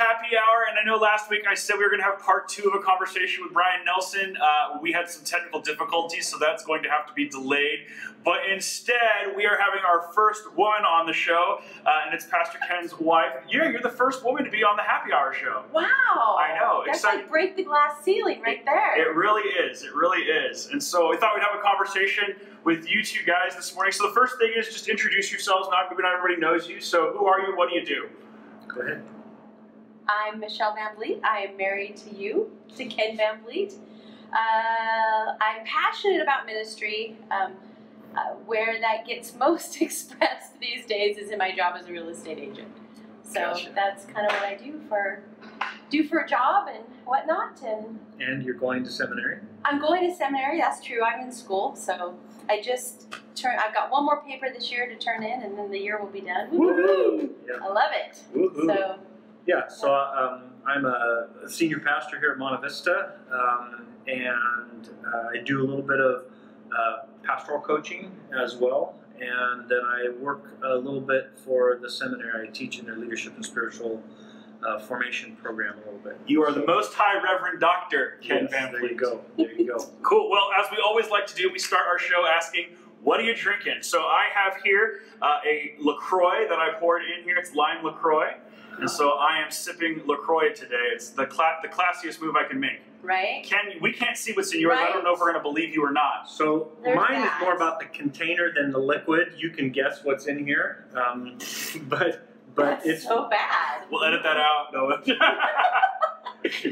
happy hour, and I know last week I said we were going to have part 2 of a conversation with Brian Nelson. We had some technical difficulties, so that's going to have to be delayed. But instead, we are having our first woman on the show, and it's Pastor Ken's wife. Yeah, you're the first woman to be on the happy hour show. Wow. I know. That's like break the glass ceiling right there. It really is. It really is. And so we thought we'd have a conversation with you two guys this morning. So the first thing is just introduce yourselves. Not everybody knows you. So who are you? What do you do? Go ahead. I'm Michelle Van Vliet. I am married to Ken Van Vliet. I'm passionate about ministry. Where that gets most expressed these days is in my job as a real estate agent. So gotcha. That's kind of what I do for a job and whatnot. And you're going to seminary? I'm going to seminary. That's true. I'm in school, so I just I've got one more paper this year to turn in, and then the year will be done. Woo-hoo! Yep. I love it. Woo-hoo. So. Yeah, so I'm a senior pastor here at Monte Vista, and I do a little bit of pastoral coaching as well, and then I work a little bit for the seminary. I teach in their leadership and spiritual formation program a little bit. You are the Most High Reverend Dr. Ken Van Vliet. There you go. There you go. Cool. Well, as we always like to do, we start our show asking, what are you drinking? So I have here a LaCroix that I poured in here. It's lime LaCroix. And so I am sipping LaCroix today. It's the classiest move I can make. Right. Ken, we can't see what's in yours. Right. I don't know if we're going to believe you or not. So mine is more about the container than the liquid. You can guess what's in here. But that's it's so bad. We'll edit that out. No.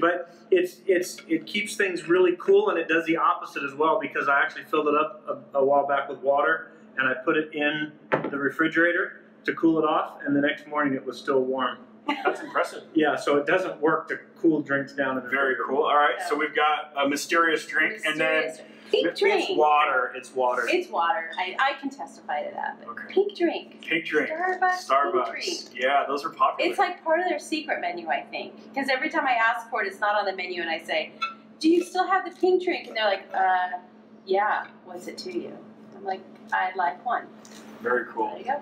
But it keeps things really cool, and it does the opposite as well, because I actually filled it up a while back with water, and I put it in the refrigerator to cool it off, and the next morning it was still warm. That's impressive. Yeah, so it doesn't work to cool drinks down in the Very cool. All right, so we've got a mysterious drink, and then pink drink. It's water. It's water. It's water. I can testify to that. But okay. Pink drink. Pink drink. Starbucks. Pink drink. Yeah, those are popular. It's like part of their secret menu, I think. Because every time I ask for it, it's not on the menu, and I say, "Do you still have the pink drink?" And they're like, "Yeah. What's it to you?" I'm like, "I'd like one." Very cool. There you go.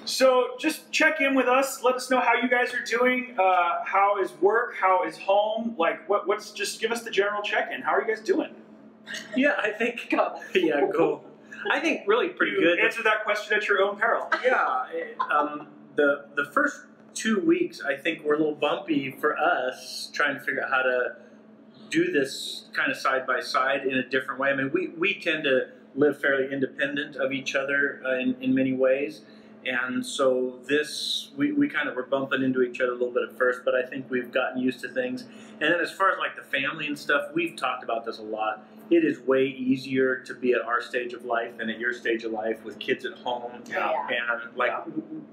So just check in with us. Let us know how you guys are doing. How is work? How is home? Like, what's just give us the general check-in. How are you guys doing? Yeah, I think. Go. Yeah, go. I think really pretty good. Answer that question at your own peril. Yeah. The first 2 weeks, I think, were a little bumpy for us, trying to figure out how to do this kind of side by side in a different way. I mean, we tend to live fairly independent of each other in many ways. And so we kind of were bumping into each other a little bit at first, but I think we've gotten used to things. And then as far as like the family and stuff, we've talked about this a lot. It is way easier to be at our stage of life than at your stage of life with kids at home. Yeah. And like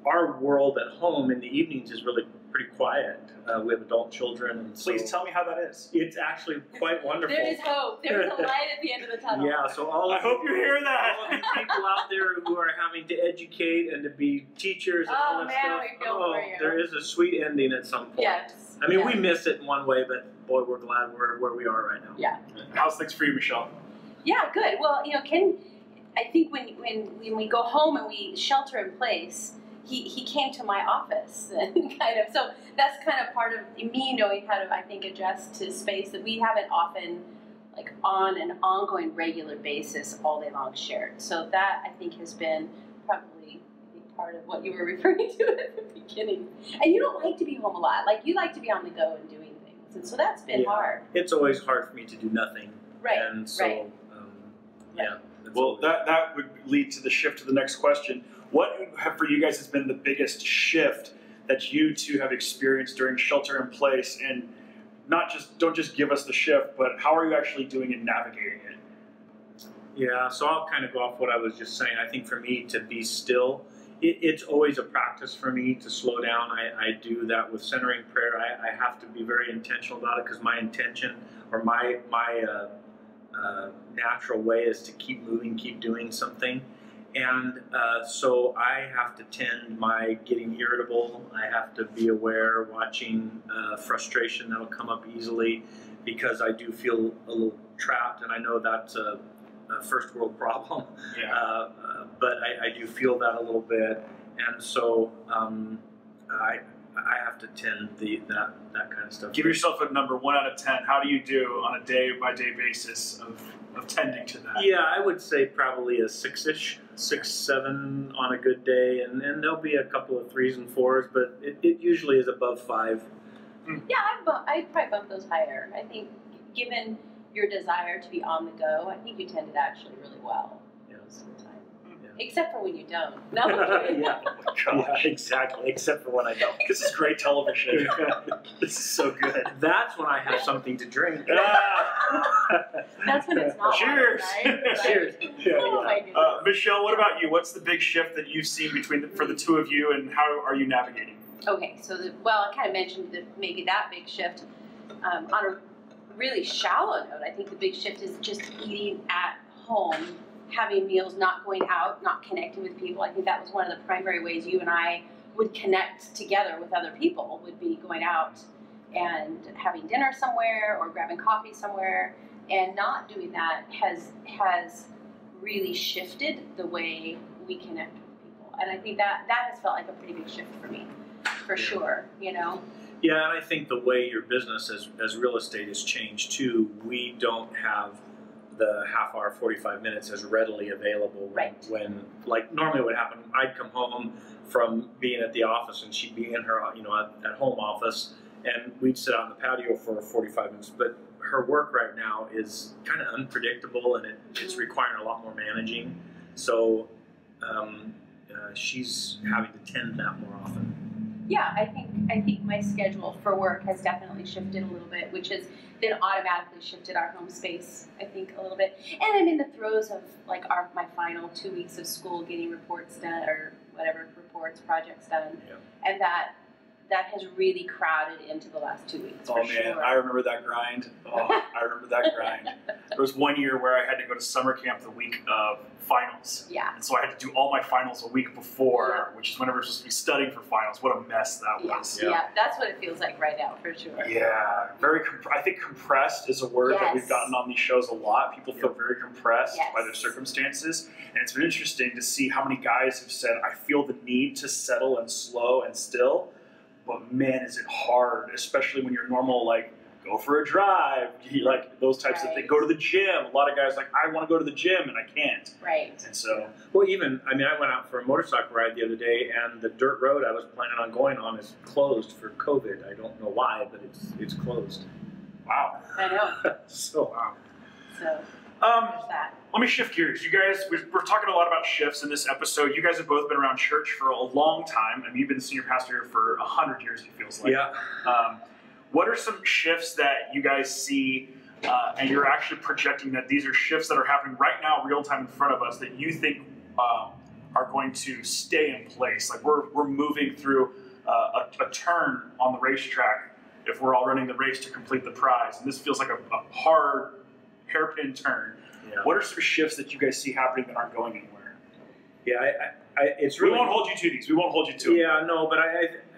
our world at home in the evenings is really pretty quiet. We have adult children. And so please tell me how that is. It's actually quite wonderful. There is hope. There is a light at the end of the tunnel. Yeah, so I hope you hear that. All of you people out there who are having to educate and to be teachers and all that stuff. We feel for you. There is a sweet ending at some point. Yes. I mean, we miss it in one way, but boy, we're glad we're where we are right now. Yeah. How's things for you, Michelle? Yeah, good. Well, Ken, I think when we go home and we shelter in place, he came to my office and kind of, so that's kind of part of me knowing how to, I think, adjust to space that we haven't often, like on an ongoing regular basis all day long shared. So that, I think, has been probably part of what you were referring to at the beginning. And you don't like to be home a lot. Like, you like to be on the go and doing things. And so that's been hard. It's always hard for me to do nothing. Right, and so, yeah. Well, that would lead to the shift to the next question. What for you guys has been the biggest shift that you two have experienced during shelter in place? And don't just give us the shift, but how are you actually doing in navigating it? Yeah, so I'll kind of go off what I was just saying. I think for me to be still, it's always a practice for me to slow down. I do that with centering prayer. I have to be very intentional about it, because my intention or my natural way is to keep moving, keep doing something. And so I have to tend my getting irritable. I have to be aware, watching frustration that'll come up easily, because I do feel a little trapped, and I know that's a first world problem. Yeah. But I do feel that a little bit, and so I have to tend that kind of stuff. Give yourself a number, 1 out of 10. How do you do on a day-by-day basis of tending to that? Yeah, I would say probably a 6-ish, 6, 7 on a good day, and there'll be a couple of 3s and 4s, but it usually is above 5. Yeah, I'd probably bump those higher. I think given your desire to be on the go, I think you tend it actually really well most of the time. Except for when you don't. No, I'm kidding. Oh my gosh. Yeah, exactly. Except for when I don't. This is great television. This is so good. That's when I have something to drink. That's when it's not Cheers. water, right? Cheers. Oh my goodness. Michelle, what about you? What's the big shift that you've seen for the two of you, and how are you navigating? Okay, so I kind of mentioned maybe that big shift. On a really shallow note, I think the big shift is just eating at home, having meals, not going out, not connecting with people. I think that was one of the primary ways you and I would connect together with other people, would be going out and having dinner somewhere or grabbing coffee somewhere. And not doing that has really shifted the way we connect with people. And I think that has felt like a pretty big shift for me, for sure, Yeah, and I think the way your business as real estate has changed too. We don't have the half hour, 45 minutes as readily available when like normally what happened, I'd come home from being at the office and she'd be in her, at home office, and we'd sit out on the patio for 45 minutes. But her work right now is kind of unpredictable, and it's requiring a lot more managing. So she's having to tend that more often. Yeah, I think my schedule for work has definitely shifted a little bit, which has then automatically shifted our home space, I think, a little bit. And I'm in the throes of like my final 2 weeks of school, getting reports done or whatever projects done, and that has really crowded into the last 2 weeks. Oh man, sure. I remember that grind. I remember that grind. There was one year where I had to go to summer camp the week of finals. Yeah. And so I had to do all my finals a week before, which is whenever I was supposed to be studying for finals. What a mess that was. Yeah, that's what it feels like right now, for sure. Yeah, very. I think compressed is a word that we've gotten on these shows a lot. People feel very compressed by their circumstances, and it's been interesting to see how many guys have said, "I feel the need to settle and slow and still." But man, is it hard, especially when you're normal, like go for a drive, like those types of things. Go to the gym. A lot of guys like, I want to go to the gym and I can't. Right. And so, well, I went out for a motorcycle ride the other day, and the dirt road I was planning on going on is closed for COVID. I don't know why, but it's closed. Wow. I know. So wow. So there's that. Let me shift gears. You guys, we're talking a lot about shifts in this episode. You guys have both been around church for a long time. I mean, you've been the senior pastor here for 100 years, it feels like. Yeah. What are some shifts that you guys see, and you're actually projecting that these are shifts that are happening right now, real time in front of us, that you think are going to stay in place? Like we're moving through a turn on the racetrack if we're all running the race to complete the prize. And this feels like a hard hairpin turn. Yeah. What are some shifts that you guys see happening that aren't going anywhere? Yeah, it's really. We won't hold you to these. We won't hold you to them. Yeah, no, but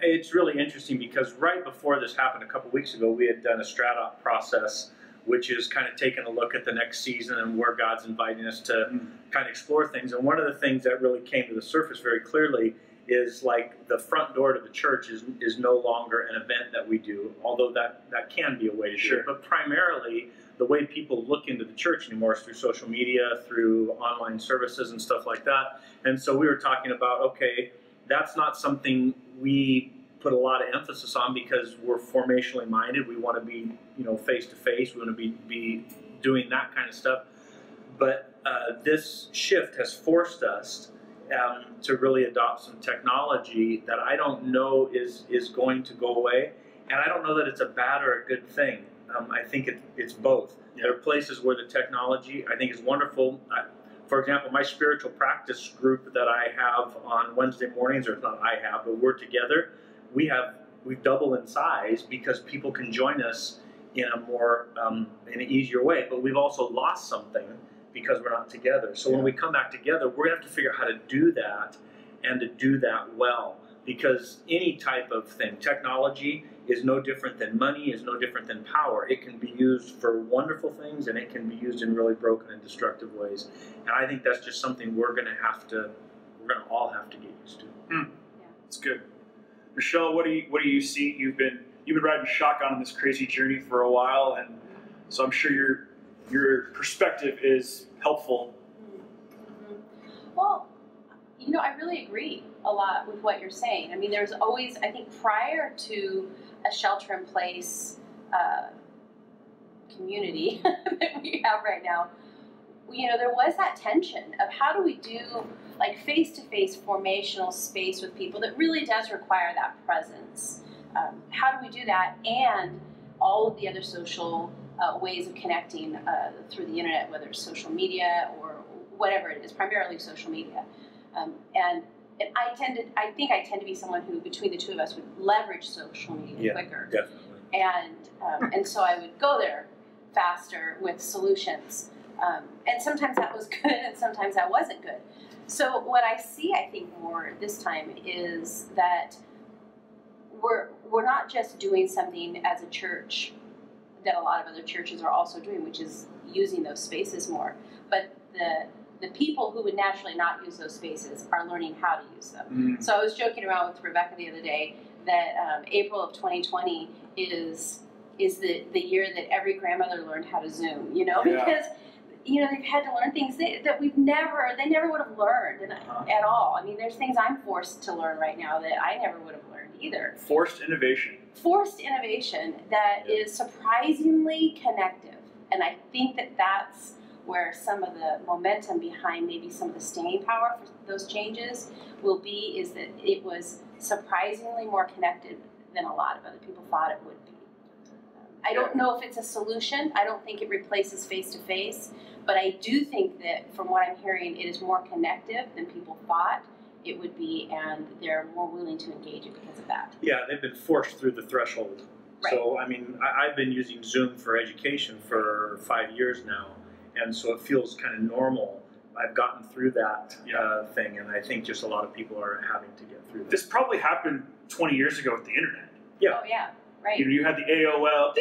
it's really interesting because right before this happened a couple weeks ago, we had done a strat-op process, which is kind of taking a look at the next season and where God's inviting us to kind of explore things. And one of the things that really came to the surface very clearly is like the front door to the church is no longer an event that we do, although that can be a way to do it. But primarily, the way people look into the church anymore is through social media, through online services and stuff like that. And so we were talking about, okay, that's not something we put a lot of emphasis on because we're formationally minded. We want to be, face to face. We want to be doing that kind of stuff. But this shift has forced us to really adopt some technology that I don't know is going to go away. And I don't know that it's a bad or a good thing. I think it's both. Yeah. There are places where the technology, I think, is wonderful. For example, my spiritual practice group that I have on Wednesday mornings, or not I have, but we're together, we've doubled in size because people can join us in a more, in an easier way. But we've also lost something because we're not together. So when we come back together, we're going to have to figure out how to do that and to do that well. Because any type of thing, technology is no different than money, is no different than power. It can be used for wonderful things, and it can be used in really broken and destructive ways. And I think that's just something we're going to all have to get used to. That's good. Michelle, what do you see? You've been riding shotgun on this crazy journey for a while, and so I'm sure your perspective is helpful. Mm-hmm. Well, I really agree a lot with what you're saying. I mean, there's always, I think, prior to a shelter-in-place community that we have right now, there was that tension of how do we do like face-to-face formational space with people that really does require that presence. How do we do that, and all of the other social ways of connecting through the internet, whether it's social media or whatever it is, primarily social media. And I think I tend to be someone who, between the two of us, would leverage social media quicker. Definitely. And so I would go there faster with solutions. And sometimes that was good, and sometimes that wasn't good. So what I see, I think, more this time is that we're not just doing something as a church that a lot of other churches are also doing, which is using those spaces more. But the people who would naturally not use those spaces are learning how to use them. Mm-hmm. So I was joking around with Rebecca the other day that April of 2020 is the year that every grandmother learned how to Zoom, because they've had to learn things that they never would have learned at all. I mean, there's things I'm forced to learn right now that I never would have learned either. Forced innovation that is surprisingly connective. And I think that that's where some of the momentum behind maybe some of the staying power for those changes will be, is that it was surprisingly more connected than a lot of other people thought it would be. I don't know if it's a solution. I don't think it replaces face-to-face, but I do think that from what I'm hearing, it is more connective than people thought it would be, and they're more willing to engage it because of that. Yeah, they've been forced through the threshold. Right. So, I mean, I've been using Zoom for education for 5 years now, and so it feels kind of normal. I've gotten through that thing, and I think just a lot of people are having to get through that. This probably happened 20 years ago with the internet. Yeah. Oh, yeah. Right. You had the AOL,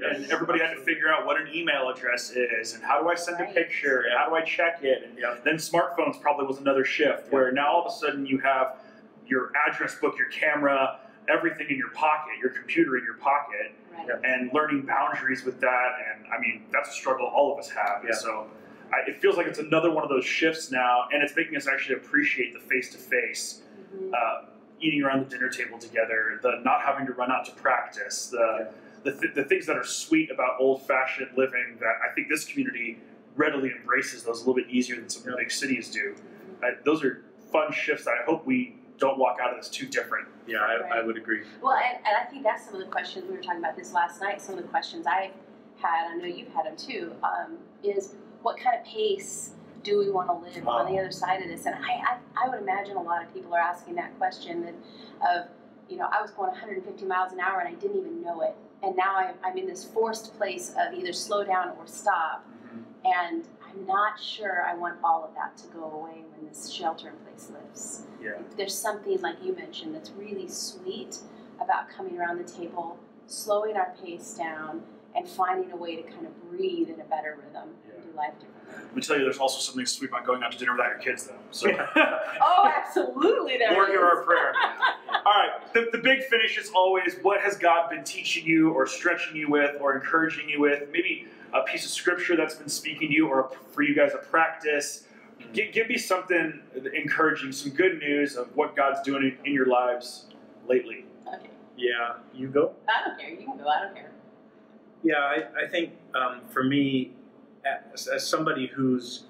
and everybody had to figure out what an email address is, and how do I send a picture, and how do I check it, and then smartphones probably was another shift, where now all of a sudden you have your address book, your camera, everything in your pocket, your computer in your pocket, and learning boundaries with that, and I mean, that's a struggle all of us have, and so it feels like it's another one of those shifts now, and it's making us actually appreciate the face-to-face, eating around the dinner table together, the not having to run out to practice, the things that are sweet about old-fashioned living that I think this community readily embraces those a little bit easier than some of the big cities do. Those are fun shifts that I hope we don't walk out of this too different. Yeah, I would agree. Well, and I think that's some of the questions, we were talking about this last night, some of the questions I've had, I know you've had them too, is what kind of pace do we want to live on the other side of this? And I would imagine a lot of people are asking that question of, I was going 150 miles an hour and I didn't even know it. And now I'm in this forced place of either slow down or stop. And I'm not sure I want all of that to go away when this shelter-in-place lifts. Yeah. There's something, like you mentioned, that's really sweet about coming around the table, slowing our pace down, and finding a way to kind of breathe in a better rhythm and do life differently. Let me tell you, there's also something sweet about going out to dinner without your kids, though. So. Oh, absolutely there Lord, is. hear our prayer. All right, the big finish is always, what has God been teaching you or stretching you with or encouraging you with? Maybe a piece of scripture that's been speaking to you, or for you guys a practice. Give me something encouraging, some good news of what God's doing in your lives lately. Okay. Yeah, you go? I don't care. You can go. I don't care. Yeah, I think for me, as somebody who's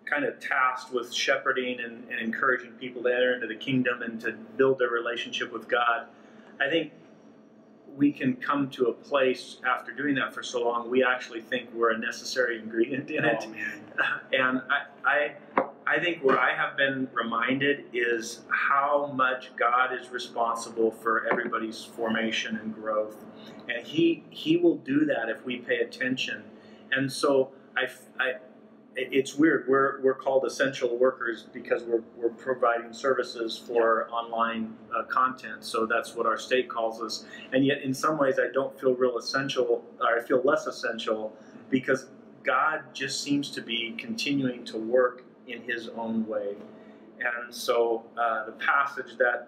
kind of tasked with shepherding and encouraging people to enter into the kingdom and to build their relationship with God, I think we can come to a place after doing that for so long, we actually think we're a necessary ingredient in it. And I think where I have been reminded is how much God is responsible for everybody's formation and growth. And He will do that if we pay attention. And so it's weird. We're called essential workers because we're providing services for online content. So that's what our state calls us. And yet, in some ways, I don't feel real essential, or I feel less essential, because God just seems to be continuing to work in His own way. And so the passage that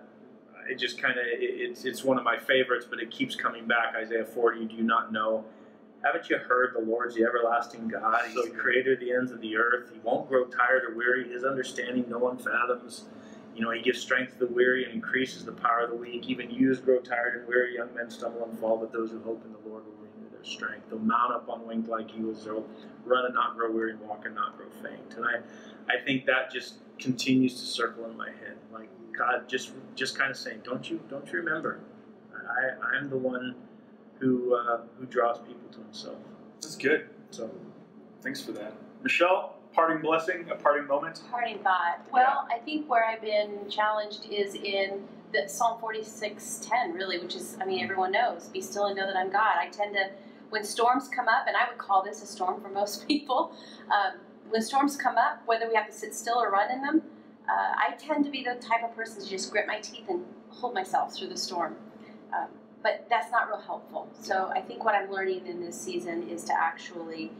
it just kind of, it's one of my favorites, but it keeps coming back. Isaiah 40, do you not know? Haven't you heard the Lord's the everlasting God? He's the creator of the ends of the earth. He won't grow tired or weary. His understanding no one fathoms. You know, he gives strength to the weary and increases the power of the weak. Even youths grow tired and weary. Young men stumble and fall, but those who hope in the Lord will renew their strength. They'll mount up on wings like eagles. They'll run and not grow weary, and walk and not grow faint. And I think that just continues to circle in my head. Like, God just kind of saying, don't you remember? I'm the one who draws people to himself. That's good. So, thanks for that. Michelle, parting blessing, a parting moment? Parting thought. Well, I think where I've been challenged is in the Psalm 46:10, really, which is, I mean, everyone knows, be still and know that I'm God. I tend to, when storms come up, and I would call this a storm for most people, when storms come up, whether we have to sit still or run in them, I tend to be the type of person to just grit my teeth and hold myself through the storm. But that's not real helpful. So I think what I'm learning in this season is to actually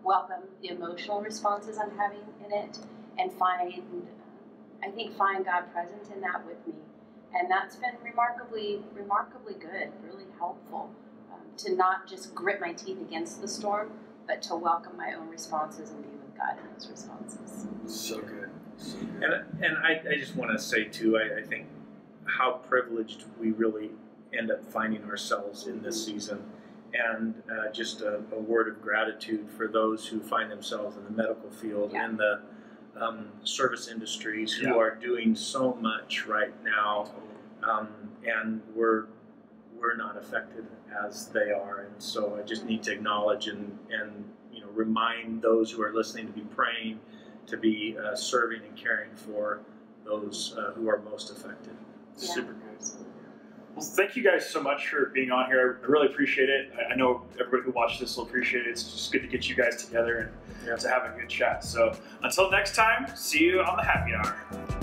welcome the emotional responses I'm having in it, and find God present in that with me. And that's been remarkably good, really helpful, to not just grit my teeth against the storm, but to welcome my own responses and be with God in those responses. So good. So good. and I just want to say too, I think how privileged we really end up finding ourselves in this season, and just a word of gratitude for those who find themselves in the medical field, in the service industries, who are doing so much right now, and we're not affected as they are. And so I just need to acknowledge and remind those who are listening to be praying, to be serving and caring for those who are most affected. Yeah. Super good. Well, thank you guys so much for being on here. I really appreciate it. I know everybody who watches this will appreciate it. It's just good to get you guys together and to have a good chat. So until next time, see you on the happy hour.